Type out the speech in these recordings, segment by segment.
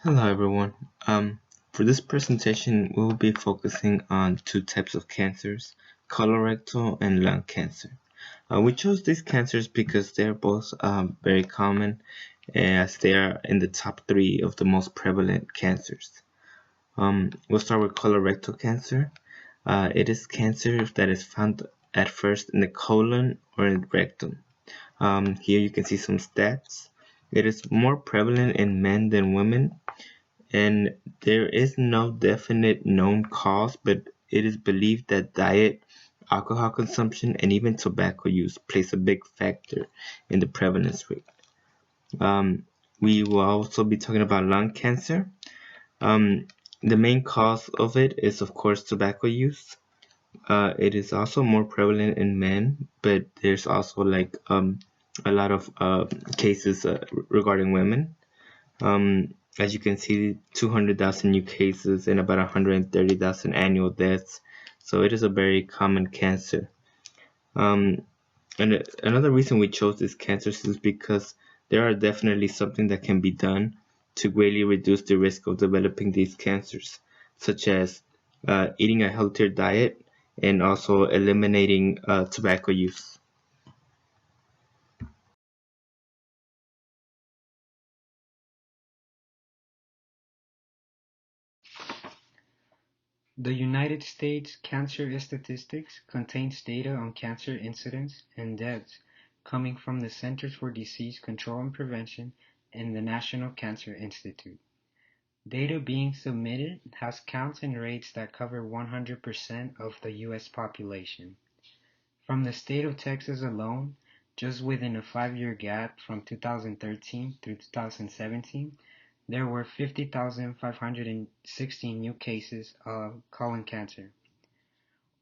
Hello everyone. For this presentation, we will be focusing on two types of cancers, colorectal and lung cancer. We chose these cancers because they're both very common as they are in the top three of the most prevalent cancers. We'll start with colorectal cancer. It is cancer that is found at first in the colon or in the rectum. Here you can see some stats. It is more prevalent in men than women, and there is no definite known cause, but it is believed that diet, alcohol consumption, and even tobacco use plays a big factor in the prevalence rate. We will also be talking about lung cancer. The main cause of it is, of course, tobacco use. It is also more prevalent in men, but there's also a lot of cases regarding women. As you can see, 200,000 new cases and about 130,000 annual deaths. So it is a very common cancer. Um, and another reason we chose these cancers is because there are definitely something that can be done to greatly reduce the risk of developing these cancers, such as eating a healthier diet and also eliminating tobacco use. The United States Cancer Statistics contains data on cancer incidence and deaths coming from the Centers for Disease Control and Prevention and the National Cancer Institute. Data being submitted has counts and rates that cover 100% of the U.S. population. From the state of Texas alone, just within a 5-year gap from 2013 through 2017, there were 50,516 new cases of colon cancer.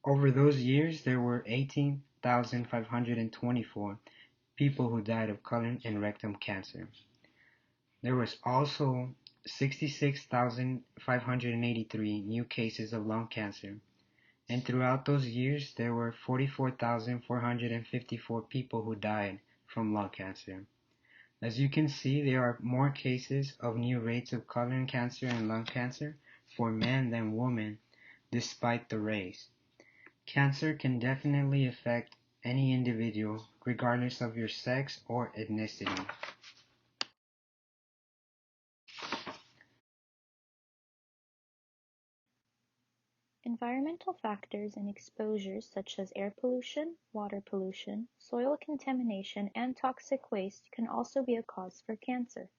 Over those years, there were 18,524 people who died of colon and rectum cancer. There was also 66,583 new cases of lung cancer, and throughout those years there were 44,454 people who died from lung cancer. As you can see, there are more cases of new rates of colon cancer and lung cancer for men than women, despite the race. Cancer can definitely affect any individual, regardless of your sex or ethnicity. Environmental factors and exposures such as air pollution, water pollution, soil contamination, and toxic waste can also be a cause for cancer.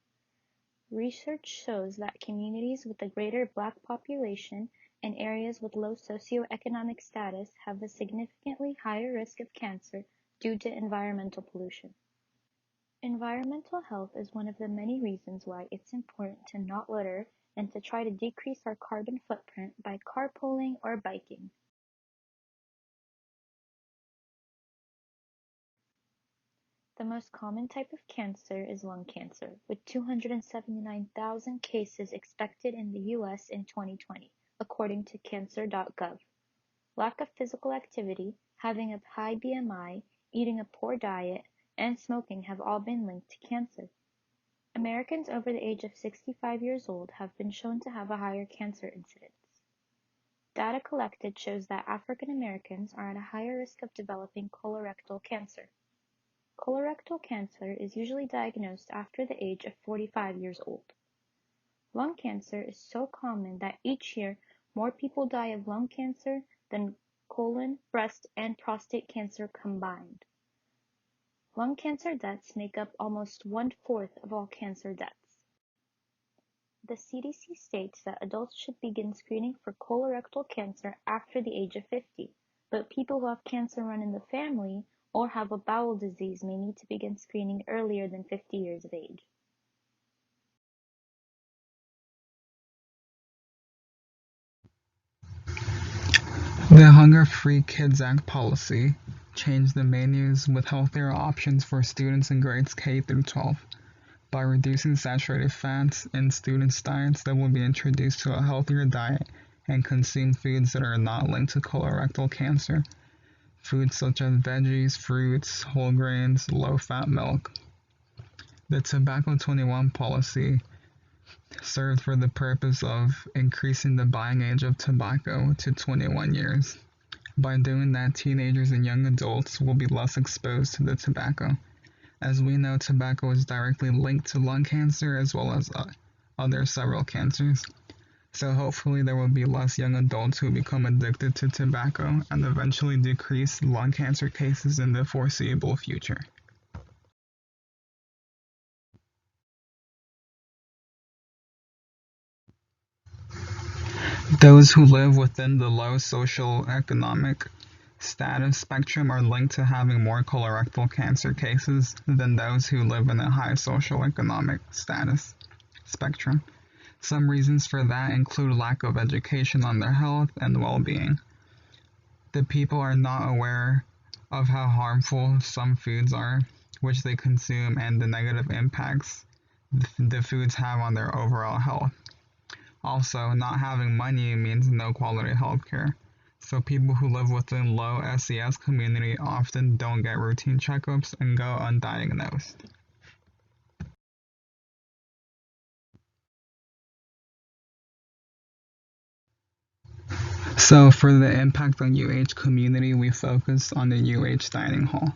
Research shows that communities with a greater Black population and areas with low socioeconomic status have a significantly higher risk of cancer due to environmental pollution. Environmental health is one of the many reasons why it's important to not litter and to try to decrease our carbon footprint by carpooling or biking. The most common type of cancer is lung cancer, with 279,000 cases expected in the U.S. in 2020, according to cancer.gov. Lack of physical activity, having a high BMI, eating a poor diet, and smoking have all been linked to cancer. Americans over the age of 65 years old have been shown to have a higher cancer incidence. Data collected shows that African Americans are at a higher risk of developing colorectal cancer. Colorectal cancer is usually diagnosed after the age of 45 years old. Lung cancer is so common that each year more people die of lung cancer than colon, breast, and prostate cancer combined. Lung cancer deaths make up almost 1/4 of all cancer deaths. The CDC states that adults should begin screening for colorectal cancer after the age of 50, but people who have cancer run in the family or have a bowel disease may need to begin screening earlier than 50 years of age. The Hunger-Free Kids Act policy changed the menus with healthier options for students in grades K through 12 by reducing saturated fats in students' diets that will be introduced to a healthier diet and consume foods that are not linked to colorectal cancer. Foods such as veggies, fruits, whole grains, low-fat milk. The Tobacco 21 policy served for the purpose of increasing the buying age of tobacco to 21 years. By doing that, teenagers and young adults will be less exposed to the tobacco. As we know, tobacco is directly linked to lung cancer as well as other several cancers. So hopefully there will be less young adults who become addicted to tobacco and eventually decrease lung cancer cases in the foreseeable future. Those who live within the low socioeconomic status spectrum are linked to having more colorectal cancer cases than those who live in a high socioeconomic status spectrum. Some reasons for that include lack of education on their health and well-being. The people are not aware of how harmful some foods are, which they consume, and the negative impacts the foods have on their overall health. Also, not having money means no quality healthcare. So people who live within low SES community often don't get routine checkups and go undiagnosed. So for the impact on UH community, we focus on the UH dining hall.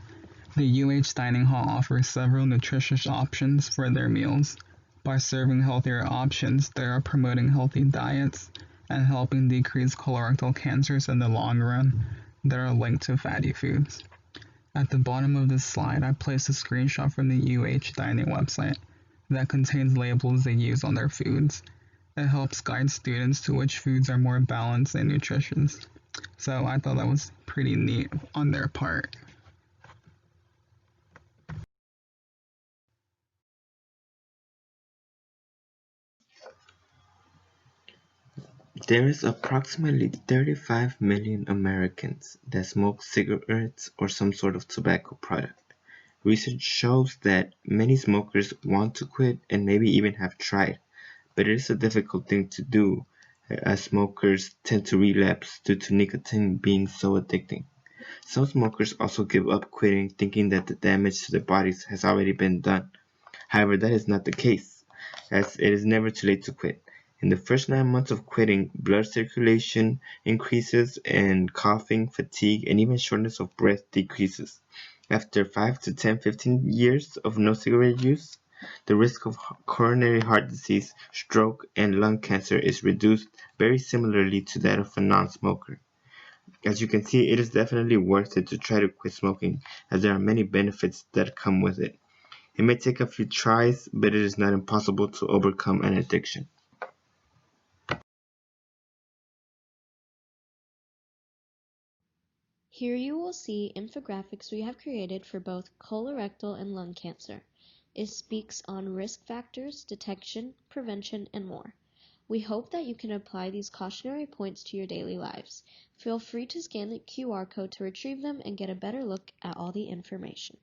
The UH dining hall offers several nutritious options for their meals. By serving healthier options, they are promoting healthy diets and helping decrease colorectal cancers in the long run that are linked to fatty foods. At the bottom of this slide, I placed a screenshot from the UH dining website that contains labels they use on their foods. It helps guide students to which foods are more balanced and nutritious. So I thought that was pretty neat on their part. There is approximately 35 million Americans that smoke cigarettes or some sort of tobacco product. Research shows that many smokers want to quit and maybe even have tried, but it is a difficult thing to do as smokers tend to relapse due to nicotine being so addicting. Some smokers also give up quitting thinking that the damage to their bodies has already been done. However, that is not the case, as it is never too late to quit. In the first 9 months of quitting, blood circulation increases and coughing, fatigue, and even shortness of breath decreases. After 5 to 10, 15 years of no cigarette use, the risk of coronary heart disease, stroke, and lung cancer is reduced very similarly to that of a non-smoker. As you can see, it is definitely worth it to try to quit smoking, as there are many benefits that come with it. It may take a few tries, but it is not impossible to overcome an addiction. Here you will see infographics we have created for both colorectal and lung cancer. It speaks on risk factors, detection, prevention, and more. We hope that you can apply these cautionary points to your daily lives. Feel free to scan the QR code to retrieve them and get a better look at all the information.